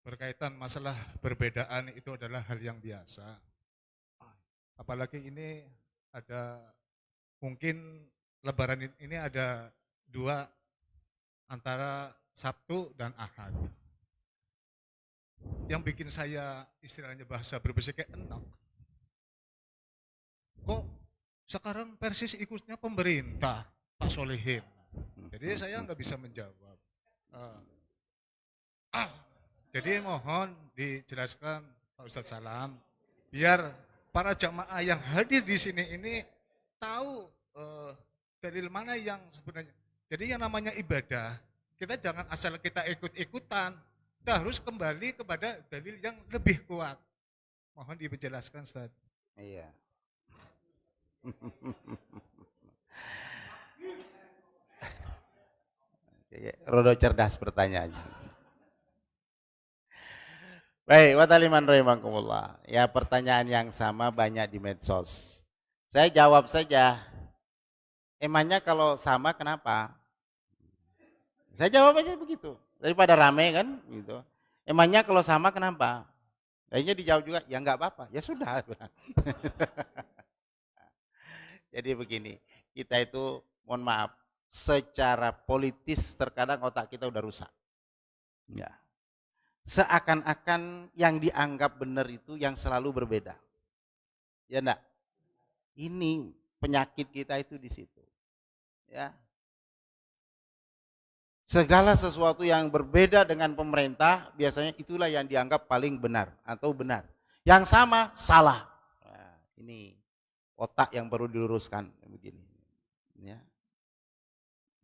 Berkaitan masalah perbedaan itu adalah hal yang biasa. Apalagi ini ada mungkin Lebaran ini ada dua antara Sabtu dan Ahad. Yang bikin saya istilahnya bahasa berbahasa kayak enak. Kok sekarang Persis ikutnya pemerintah, Pak Solehin. Jadi saya nggak bisa menjawab. Eh, jadi mohon dijelaskan Pak Ustadz Salam, biar para jamaah yang hadir di sini ini tahu dalil mana yang sebenarnya. Jadi yang namanya ibadah, kita jangan asal kita ikut-ikutan, kita harus kembali kepada dalil yang lebih kuat. Mohon dijelaskan Ustaz. Iya. Rodo cerdas pertanyaannya. Baik, wataliman rahimakumullah. Ya, pertanyaan yang sama banyak di medsos. Saya jawab saja. Emangnya kalau sama kenapa? Saya jawab aja begitu. Daripada rame kan gitu. Emangnya kalau sama kenapa? Akhirnya dijawab juga, ya enggak apa-apa. Ya sudah. Jadi begini, kita itu mohon maaf, secara politis terkadang otak kita udah rusak. Ya. Seakan-akan yang dianggap benar itu yang selalu berbeda. Ya enggak? Ini penyakit kita itu di situ. Ya. Segala sesuatu yang berbeda dengan pemerintah biasanya itulah yang dianggap paling benar atau benar. Yang sama salah. Nah, ini otak yang perlu diluruskan begini. Ya.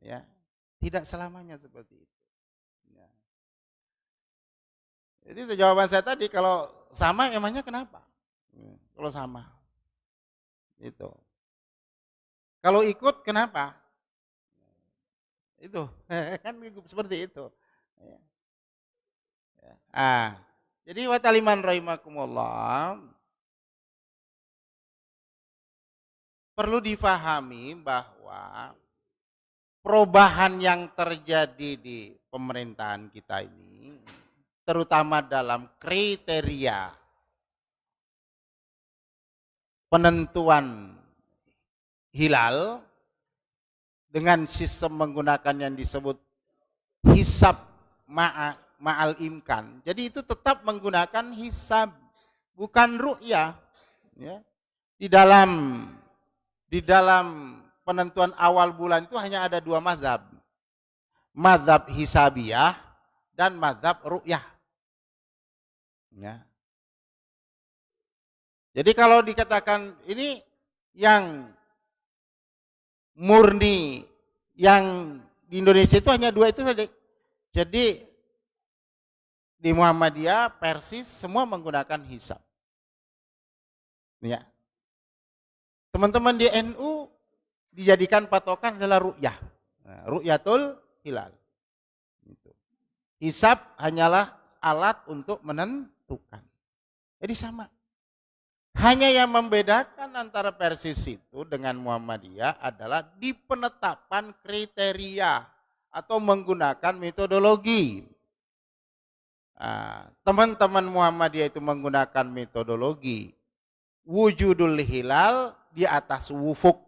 Ya. Tidak selamanya seperti itu. Ya. Jadi jawaban saya tadi kalau sama emangnya kenapa? Kalau sama. Itu. Kalau ikut kenapa? Itu. Kan seperti itu. Ya. Ah, jadi wataliman rahimakumullah, perlu difahami bahwa perubahan yang terjadi di pemerintahan kita ini terutama dalam kriteria penentuan hilal dengan sistem menggunakan yang disebut hisab ma'al imkan. Jadi itu tetap menggunakan hisab, bukan ru'yah. Ya. Di dalam penentuan awal bulan itu hanya ada dua mazhab. Mazhab hisabiyah dan mazhab ru'yah. Ya. Jadi kalau dikatakan ini yang murni, yang di Indonesia itu hanya dua itu saja. Jadi di Muhammadiyah, Persis semua menggunakan hisab. Ya. Teman-teman di NU dijadikan patokan adalah ru'yah. Nah, ru'yatul hilal. Hisab hanyalah alat untuk menentukan. Jadi sama. Hanya yang membedakan antara Persis itu dengan Muhammadiyah adalah di penetapan kriteria atau menggunakan metodologi. Nah, teman-teman Muhammadiyah itu menggunakan metodologi wujudul hilal di atas wufuk.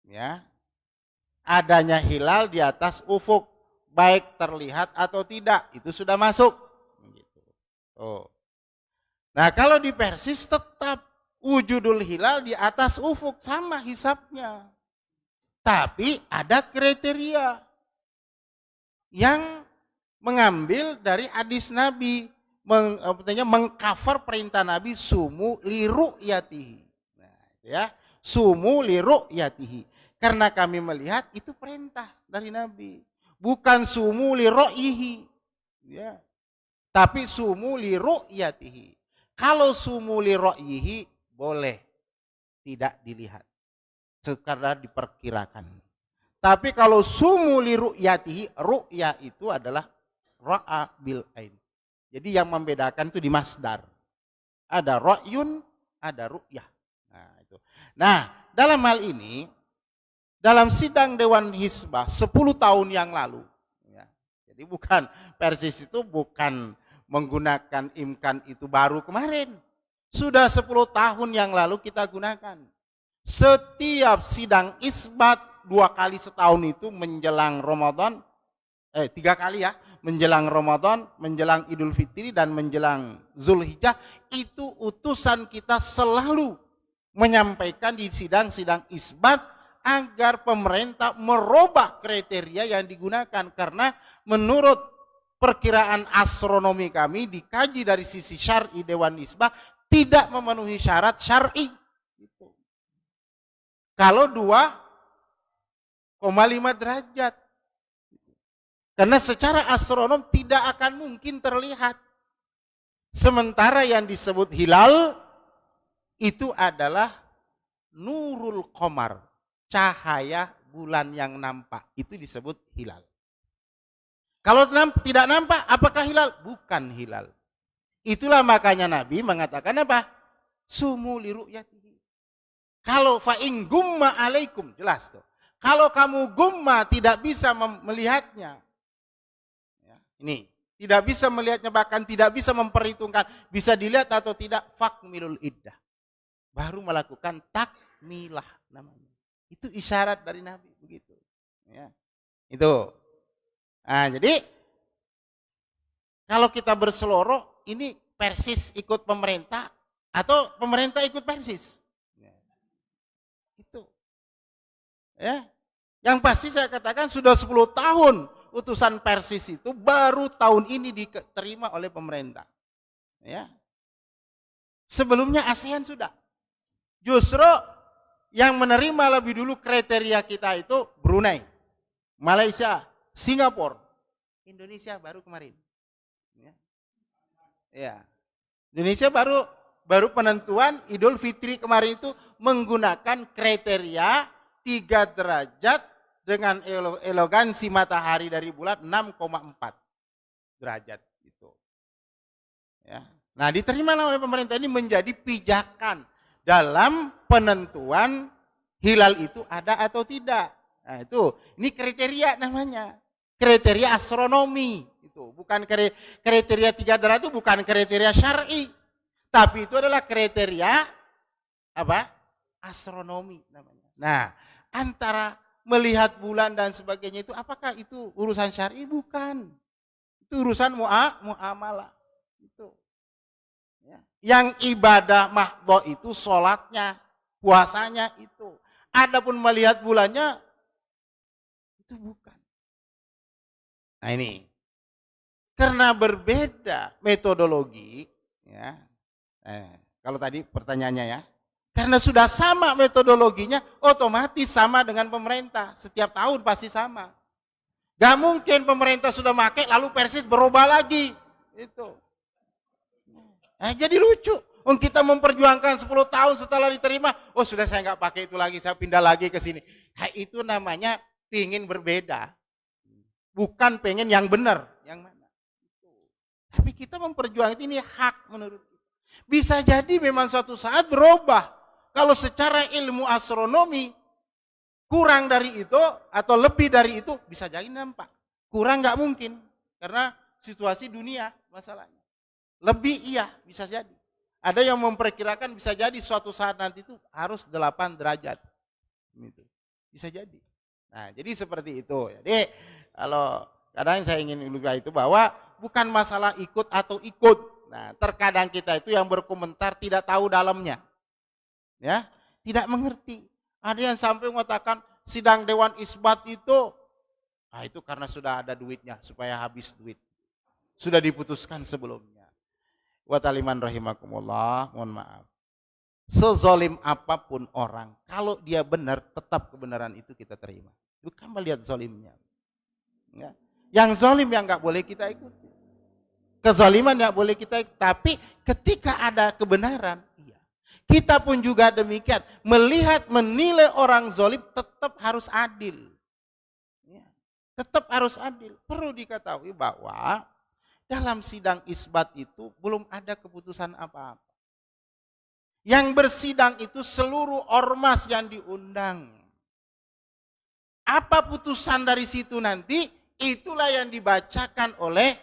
Ya. Adanya hilal di atas ufuk, baik terlihat atau tidak, itu sudah masuk. Gitu. Oh. Nah kalau di Persis tetap wujudul hilal di atas ufuk, sama hisabnya. Tapi ada kriteria yang mengambil dari hadis Nabi, mengcover perintah Nabi sumu liru yatihi. Nah, ya, sumu liru yatihi. Karena kami melihat itu perintah dari Nabi, bukan sumu liro'ihi, ya, tapi sumu liru'yatihi. Kalau sumu liro'ihi boleh tidak dilihat, sekadar diperkirakan. Tapi kalau sumu liru'yatihi, ru'ya itu adalah ra'a bil ain. Jadi yang membedakan itu di masdar. Ada ra'yun, ada ru'yah. Nah, itu. Nah, dalam hal ini, dalam sidang Dewan Hizbah 10 tahun yang lalu, ya, jadi bukan Persis itu bukan menggunakan imkan itu baru kemarin. Sudah 10 tahun yang lalu kita gunakan. Setiap sidang isbat 2 kali setahun itu menjelang Ramadan, 3 kali ya, menjelang Ramadan, menjelang Idul Fitri dan menjelang Zulhijjah, itu utusan kita selalu menyampaikan di sidang-sidang isbat agar pemerintah merubah kriteria yang digunakan, karena menurut perkiraan astronomi kami dikaji dari sisi syar'i Dewan Isbah tidak memenuhi syarat syar'i. Kalau 2,5 derajat. Karena secara astronom tidak akan mungkin terlihat. Sementara yang disebut hilal itu adalah nurul qamar, cahaya bulan yang nampak, itu disebut hilal. Kalau tidak nampak, apakah hilal? Bukan hilal. Itulah makanya Nabi mengatakan apa? Sumu li ru'yatihi. Kalau fa'in gumma alaikum, jelas tuh. Kalau kamu gumma tidak bisa melihatnya, ya, ini tidak bisa melihatnya, bahkan tidak bisa memperhitungkan bisa dilihat atau tidak, fakmilul iddah. Baru melakukan takmilah namanya. Itu isyarat dari Nabi begitu. Ya. Itu. Nah, jadi kalau kita berseloroh, ini Persis ikut pemerintah atau pemerintah ikut Persis. Ya. Itu. Ya. Yang pasti saya katakan sudah 10 tahun utusan Persis itu baru tahun ini diterima oleh pemerintah. Ya. Sebelumnya ASEAN sudah. Justru yang menerima lebih dulu kriteria kita itu Brunei, Malaysia, Singapura, Indonesia baru kemarin. Ya. Indonesia baru penentuan Idul Fitri kemarin itu menggunakan kriteria 3 derajat dengan elegansi matahari dari bulan 6,4 derajat itu. Ya. Nah, diterima oleh pemerintah ini menjadi pijakan dalam penentuan hilal itu ada atau tidak. Nah, itu ini kriteria namanya. Kriteria astronomi itu, bukan kriteria 3 derajat, itu bukan kriteria syar'i. Tapi itu adalah kriteria apa? Astronomi namanya. Nah, antara melihat bulan dan sebagainya itu apakah itu urusan syar'i? Bukan. Itu urusan muamalah. Itu. Ya. Yang ibadah mahdhah itu sholatnya, puasanya itu. Adapun melihat bulannya itu bukan. Nah ini, karena berbeda metodologi, ya. Kalau tadi pertanyaannya ya, karena sudah sama metodologinya, otomatis sama dengan pemerintah. Setiap tahun pasti sama. Gak mungkin pemerintah sudah pakai lalu Persis berubah lagi. Itu. Nah, jadi lucu. Kita memperjuangkan 10 tahun setelah diterima, oh sudah saya nggak pakai itu lagi, saya pindah lagi ke sini. Nah, itu namanya ingin berbeda. Bukan pengen yang benar, yang mana. Tapi kita memperjuangkan ini hak menurut kita. Bisa jadi memang suatu saat berubah. Kalau secara ilmu astronomi kurang dari itu atau lebih dari itu bisa jadi nampak. Kurang nggak mungkin karena situasi dunia masalahnya. Lebih iya bisa jadi. Ada yang memperkirakan bisa jadi suatu saat nanti itu harus 8 derajat. Bisa jadi. Nah, jadi seperti itu. Jadi kalau kadang saya ingin lupa itu bahwa bukan masalah ikut atau ikut. Nah, terkadang kita itu yang berkomentar tidak tahu dalamnya. Ya, tidak mengerti. Ada yang sampai mengatakan sidang Dewan Isbat itu itu karena sudah ada duitnya, supaya habis duit. Sudah diputuskan sebelumnya. Wa taliman rahimakumullah, mohon maaf. Sezolim apapun orang, kalau dia benar, tetap kebenaran itu kita terima. Bukan melihat zolimnya. Ya. Yang zolim yang nggak boleh kita ikuti. Kezaliman nggak boleh kita ikuti. Tapi ketika ada kebenaran, iya. Kita pun juga demikian. Melihat, menilai orang zolim tetap harus adil. Ya. Tetap harus adil. Perlu diketahui bahwa dalam sidang isbat itu belum ada keputusan apa-apa. Yang bersidang itu seluruh ormas yang diundang. Apa putusan dari situ nanti, itulah yang dibacakan oleh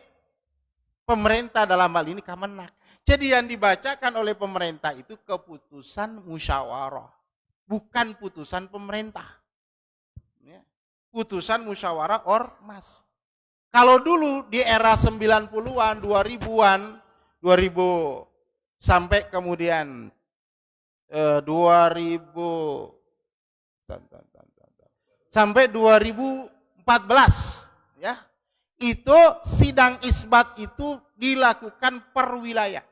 Pemerintah dalam hal ini Kemenak. Jadi yang dibacakan oleh pemerintah itu keputusan musyawarah, bukan putusan pemerintah. Ya. Putusan musyawarah ormas. Kalau dulu di era 90-an, 2000-an, 2000 sampai kemudian 2000 sampai 2014 ya. Itu sidang isbat itu dilakukan per wilayah.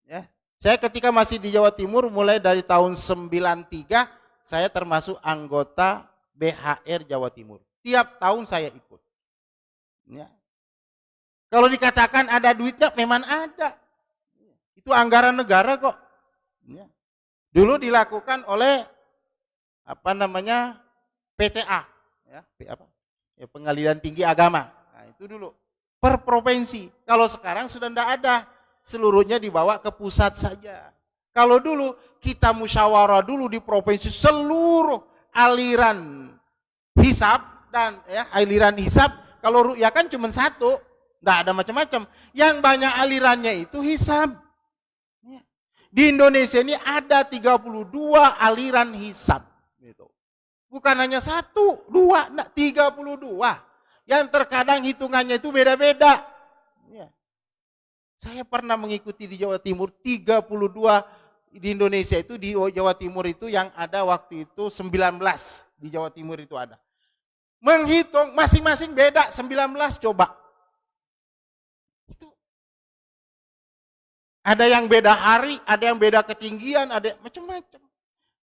Ya. Saya ketika masih di Jawa Timur mulai dari tahun 93 saya termasuk anggota BHR Jawa Timur. Tiap tahun saya ikut. Ya. Kalau dikatakan ada duitnya memang ada. Itu anggaran negara kok. Ya. Dulu dilakukan oleh PTA, ya, Pengadilan Tinggi Agama. Nah, itu dulu per provinsi. Kalau sekarang sudah tidak ada, seluruhnya dibawa ke pusat saja. Kalau dulu kita musyawarah dulu di provinsi seluruh aliran hisab dan aliran hisab. Kalau ru'yah kan cuma satu, tidak ada macam-macam. Yang banyak alirannya itu hisab. Di Indonesia ini ada 32 aliran hisab. Bukan hanya 1, 2, 32. Yang terkadang hitungannya itu beda-beda. Saya pernah mengikuti di Jawa Timur 32 di Indonesia itu, di Jawa Timur itu yang ada waktu itu 19 di Jawa Timur itu ada. Menghitung masing-masing beda 19 coba. Itu ada yang beda hari, ada yang beda ketinggian, ada macam-macam.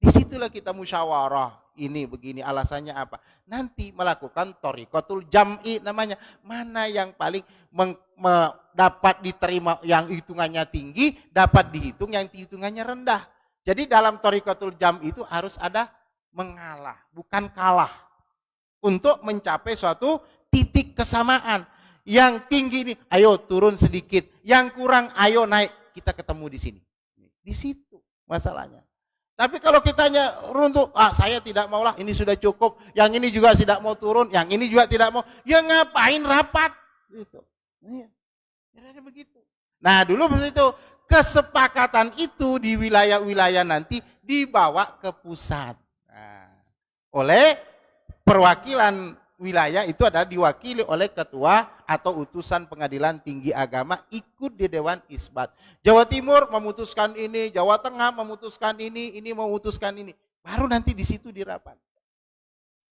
Disitulah kita musyawarah. Ini begini alasannya apa? Nanti melakukan thoriqatul jam'i namanya. Mana yang paling dapat diterima yang hitungannya tinggi, dapat dihitung yang hitungannya rendah. Jadi dalam thoriqatul jam'i itu harus ada mengalah, bukan kalah. Untuk mencapai suatu titik kesamaan. Yang tinggi ini, ayo turun sedikit. Yang kurang, ayo naik. Kita ketemu di sini. Di situ masalahnya. Tapi kalau kita hanya runtuh, saya tidak maulah, ini sudah cukup, yang ini juga tidak mau turun, yang ini juga tidak mau, ya ngapain rapat? Gitu. Ya, begitu. Nah dulu begitu, kesepakatan itu di wilayah-wilayah nanti dibawa ke pusat. Nah, oleh perwakilan wilayah itu adalah diwakili oleh ketua atau utusan pengadilan tinggi agama ikut di Dewan Isbat. Jawa Timur memutuskan ini, Jawa Tengah memutuskan ini memutuskan ini. Baru nanti di situ dirapat.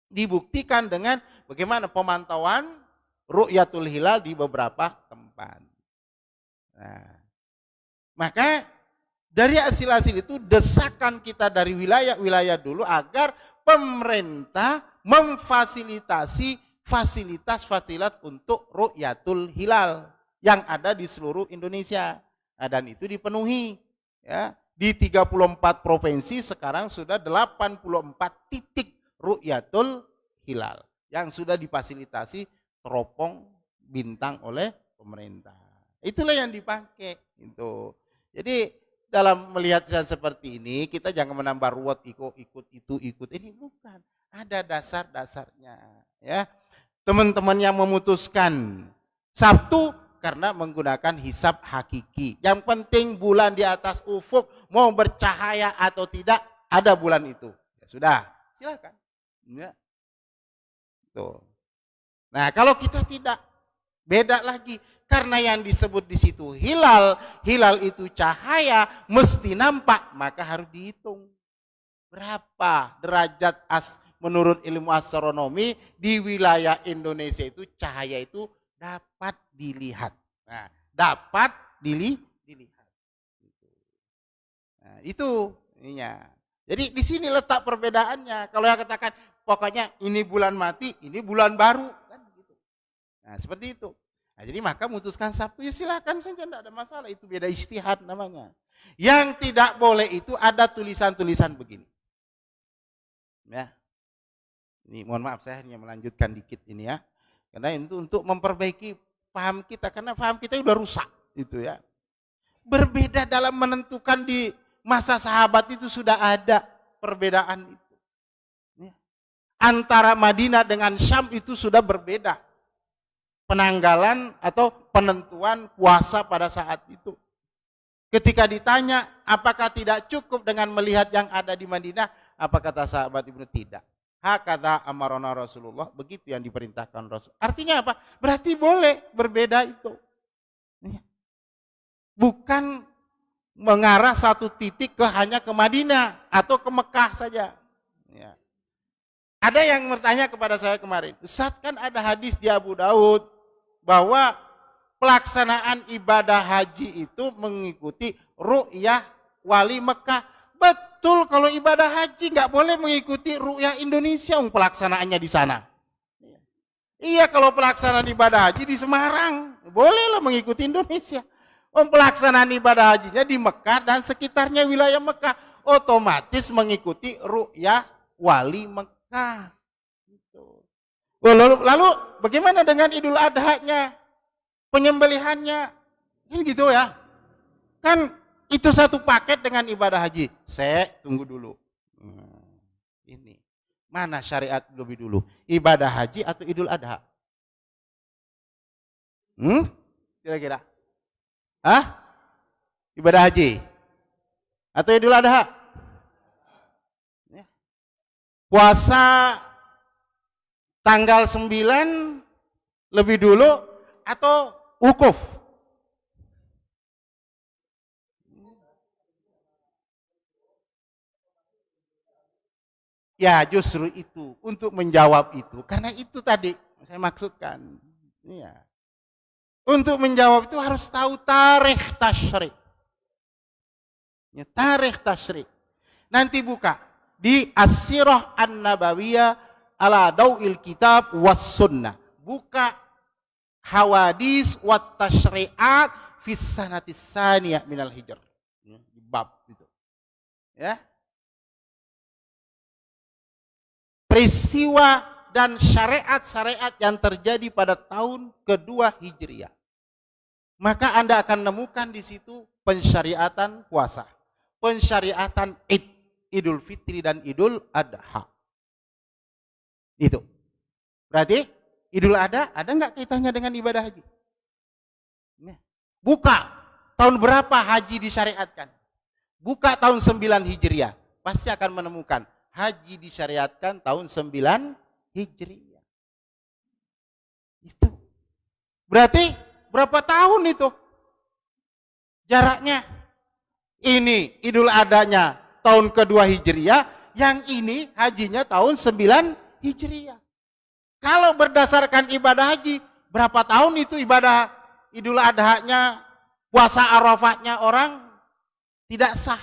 Dibuktikan dengan bagaimana pemantauan ru'yatul hilal di beberapa tempat. Nah, maka dari hasil-hasil itu desakan kita dari wilayah-wilayah dulu agar pemerintah memfasilitasi fasilitas-fasilitas untuk ru'yatul hilal yang ada di seluruh Indonesia. Nah, dan itu dipenuhi. Ya. Di 34 provinsi sekarang sudah 84 titik ru'yatul hilal yang sudah difasilitasi teropong bintang oleh pemerintah. Itulah yang dipakai. Itu. Jadi dalam melihat seperti ini kita jangan menambah ruwet ikut itu ini bukan. Ada dasar-dasarnya, ya. Teman-teman yang memutuskan Sabtu karena menggunakan hisab hakiki. Yang penting bulan di atas ufuk mau bercahaya atau tidak ada bulan itu. Ya sudah, silakan. Ya. Tuh. Nah, kalau kita tidak beda lagi karena yang disebut di situ hilal itu cahaya mesti nampak, maka harus dihitung berapa derajat menurut ilmu astronomi di wilayah Indonesia itu cahaya itu dapat dilihat. Nah, dapat dilihat. Nah, itu ininya. Jadi di sini letak perbedaannya. Kalau yang katakan pokoknya ini bulan mati, ini bulan baru kan gitu. Nah, seperti itu. Nah, jadi maka memutuskan Sabtu ya silakan saja, tidak ada masalah, itu beda ijtihad namanya. Yang tidak boleh itu ada tulisan-tulisan begini. Ya. Ini mohon maaf saya hanya melanjutkan dikit ini ya. Karena itu untuk memperbaiki paham kita karena paham kita sudah rusak itu ya. Berbeda dalam menentukan di masa sahabat itu sudah ada perbedaan itu. Ya. Antara Madinah dengan Syam itu sudah berbeda. penanggalan atau penentuan puasa pada saat itu. Ketika ditanya, apakah tidak cukup dengan melihat yang ada di Madinah? Apa kata sahabat Ibnu? Tidak. Hakadha amarona Rasulullah, begitu yang diperintahkan Rasul. Artinya apa? Berarti boleh berbeda itu. Bukan mengarah satu titik hanya ke Madinah atau ke Mekah saja. Ya. Ada yang bertanya kepada saya kemarin, Ustaz, kan ada hadis di Abu Daud bahwa pelaksanaan ibadah haji itu mengikuti ru'yah wali Mekah. Betul, kalau ibadah haji nggak boleh mengikuti ru'yah Indonesia, pelaksanaannya di sana. Iya, kalau pelaksanaan ibadah haji di Semarang, bolehlah mengikuti Indonesia. Pelaksanaan ibadah hajinya di Mekah dan sekitarnya wilayah Mekah, otomatis mengikuti ru'yah wali Mekah. Lalu bagaimana dengan Idul Adha-nya? Penyembelihannya, kan gitu ya. Kan itu satu paket dengan ibadah haji. Saya tunggu dulu. Ini mana syariat lebih dulu? Ibadah haji atau Idul Adha? Kira-kira? Ibadah haji atau Idul Adha? Puasa tanggal 9 lebih dulu atau wukuf? Ya, justru itu, untuk menjawab itu, karena itu tadi saya maksudkan. Iya. Untuk menjawab itu harus tahu tarikh tasyrik. Ya, tarikh tasyrik. Nanti buka di As-Sirah An-Nabawiyah ala Daw'il Kitab was Sunnah. Buka Hawadis wat Tasyri'at fis sanatis tsaniyah minal hijr. Di bab itu. Ya. Peristiwa dan syariat-syariat yang terjadi pada tahun kedua Hijriah. Maka Anda akan menemukan di situ pensyariatan puasa, pensyariatan Idul Fitri dan Idul Adha. Itu. Berarti Idul Adha ada nggak kaitannya dengan ibadah haji? Buka tahun berapa haji disyariatkan? Buka tahun 9 Hijriah. Pasti akan menemukan haji disyariatkan tahun 9 Hijriah. Itu. Berarti berapa tahun itu? Jaraknya. Ini Idul Adhanya tahun kedua Hijriah, yang ini hajinya tahun 9 Hijriah. Kalau berdasarkan ibadah haji, berapa tahun itu ibadah Idul Adhanya, puasa Arafatnya orang tidak sah.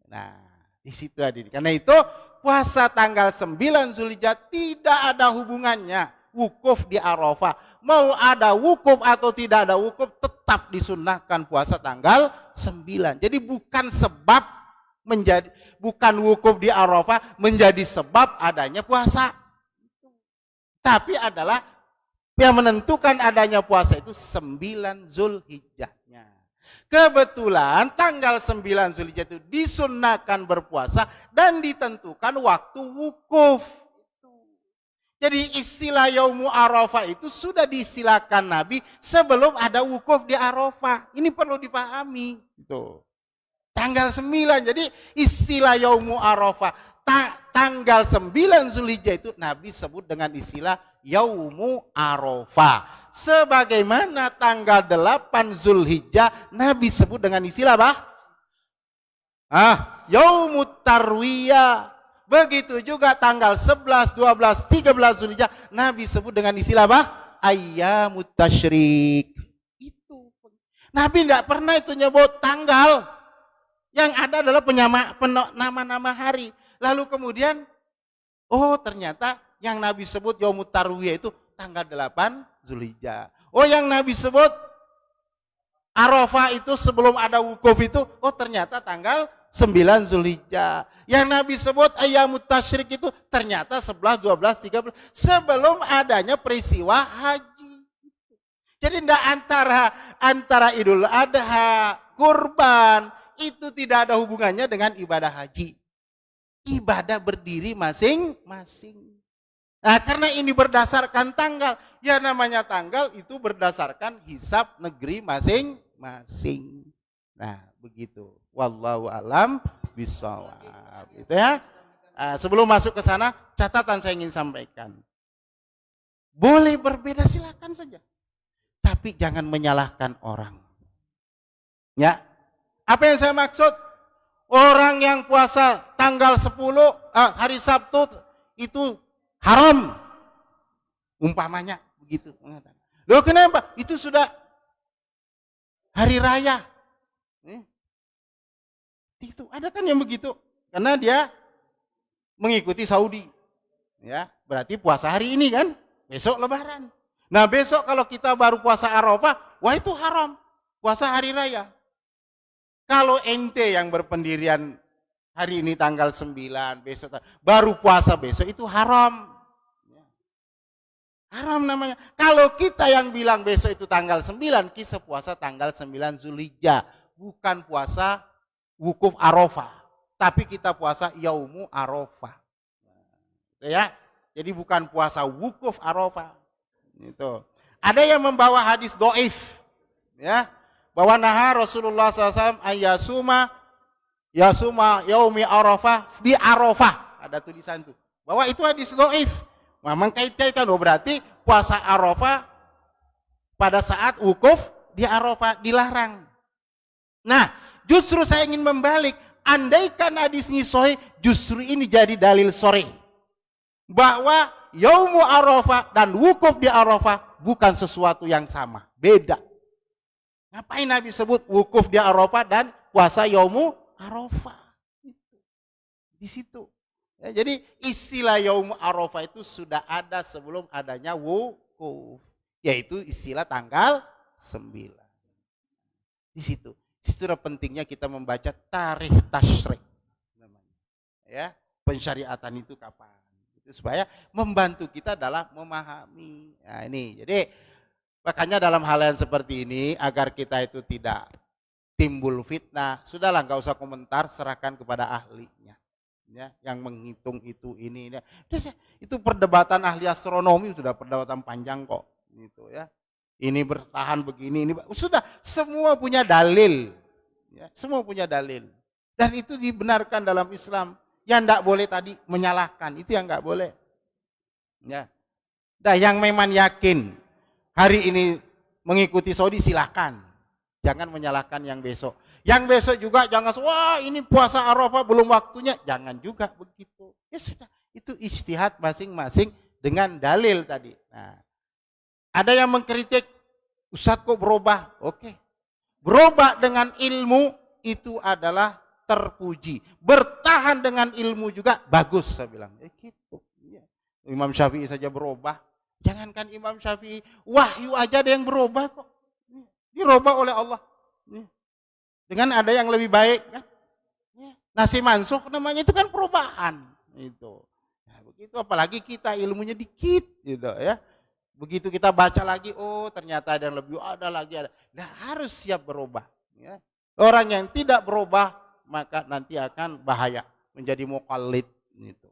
Nah, di situ hadirin. Karena itu puasa tanggal 9 Zulhijjah tidak ada hubungannya wukuf di Arafah. Mau ada wukuf atau tidak ada wukuf, tetap disunnahkan puasa tanggal 9. Jadi bukan sebab bukan wukuf di Arafah menjadi sebab adanya puasa. Tapi adalah yang menentukan adanya puasa itu 9 Zulhijjahnya. Kebetulan tanggal 9 Zulhijjah itu disunnahkan berpuasa dan ditentukan waktu wukuf. Jadi istilah Yaumu Arafah itu sudah diistilahkan Nabi sebelum ada wukuf di Arafah. Ini perlu dipahami. Itu. Tanggal 9, jadi istilah Yaumu Arafah. Tanggal 9 Zulhijjah itu Nabi sebut dengan istilah Yaumu Arafah. Sebagaimana tanggal 8 Zulhijjah Nabi sebut dengan istilah apa? Yaumut Tarwiyah. Begitu juga tanggal 11, 12, 13 Zulhijjah Nabi sebut dengan istilah apa? Ayyamut Tasyrik. Itu. Nabi tidak pernah itu nyebut tanggal. Yang ada adalah nama-nama hari. Lalu kemudian, oh ternyata yang Nabi sebut Yaumut Tarwiyah itu tanggal 8 Zulhijjah. Oh yang Nabi sebut Arafah itu sebelum ada wukuf itu, oh ternyata tanggal 9 Zulhijjah. Yang Nabi sebut Ayyamut Tasyrik itu ternyata 11, 12, 13 sebelum adanya peristiwa haji. Jadi tidak antara Idul Adha, kurban itu tidak ada hubungannya dengan ibadah haji. Ibadah berdiri masing-masing. Nah, karena ini berdasarkan tanggal, ya namanya tanggal itu berdasarkan hisab negeri masing-masing. Nah, begitu. Wallahu alam bishawab. Itu ya. Nah, sebelum masuk ke sana, catatan saya ingin sampaikan. Boleh berbeda silakan saja. Tapi jangan menyalahkan orang. Ya. Apa yang saya maksud? Orang yang puasa tanggal 10 hari Sabtu itu haram. Umpamanya begitu. Loh kenapa? Itu sudah hari raya. Itu ada kan yang begitu. Karena dia mengikuti Saudi. Ya, berarti puasa hari ini kan, besok lebaran. Nah, besok kalau kita baru puasa Arafah, wah itu haram. Puasa hari raya. Kalau ente yang berpendirian hari ini tanggal 9, besok baru puasa besok itu haram. Haram namanya. Kalau kita yang bilang besok itu tanggal 9, kita puasa tanggal 9 Zulhijjah. Bukan puasa wukuf Arafah. Tapi kita puasa Yaumu Arafah. Ya, jadi bukan puasa wukuf Arafah. Itu. Ada yang membawa hadis doif. Ya, bahwa naha Rasulullah SAW yasuma yaumi Arafah di Arafah. Ada tulisan itu. Bahwa itu hadis doif. Memang kaitan berarti puasa Arafah pada saat wukuf di Arafah dilarang. Nah, justru saya ingin membalik. Andaikan hadis ini sahih, justru ini jadi dalil sahih. Bahwa Yaumu Arafah dan wukuf di Arafah bukan sesuatu yang sama. Beda. Ngapain Nabi sebut wukuf di Arafah dan puasa Yaumu Arafah? Di situ. Ya, jadi istilah Yaumu Arafah itu sudah ada sebelum adanya wukuf. Yaitu istilah tanggal 9. Di situ. Situlah pentingnya kita membaca tarikh tasyrik. Ya, pensyariatan itu kapan? Itu supaya membantu kita dalam memahami. Nah, ini. Jadi makanya dalam hal yang seperti ini agar kita itu tidak timbul fitnah, sudahlah nggak usah komentar, serahkan kepada ahlinya. Ya, yang menghitung itu ini. Itu perdebatan ahli astronomi sudah perdebatan panjang kok. Gitu ya. Ini bertahan begini, ini sudah semua punya dalil, ya, semua punya dalil, dan itu dibenarkan dalam Islam. Yang tidak boleh tadi menyalahkan, itu yang nggak boleh. Ya, nah yang memang yakin hari ini mengikuti Saudi silahkan, jangan menyalahkan yang besok. Yang besok juga jangan, wah ini puasa Arafah belum waktunya, jangan juga begitu. Ya sudah, itu ijtihad masing-masing dengan dalil tadi. Nah. Ada yang mengkritik, Ustadz kok berubah? Oke. Berubah dengan ilmu itu adalah terpuji. Bertahan dengan ilmu juga bagus, saya bilang. Gitu. Imam Syafi'i saja berubah. Jangankan Imam Syafi'i, wahyu aja ada yang berubah kok. Dirubah oleh Allah. Dengan ada yang lebih baik kan. Nasi mansuk namanya itu kan perubahan. Itu. Nah, begitu apalagi kita ilmunya dikit gitu ya. Begitu kita baca lagi, oh ternyata ada yang lebih, ada lagi ada. Nah, harus siap berubah. Ya. Orang yang tidak berubah maka nanti akan bahaya menjadi muqallid. Gitu.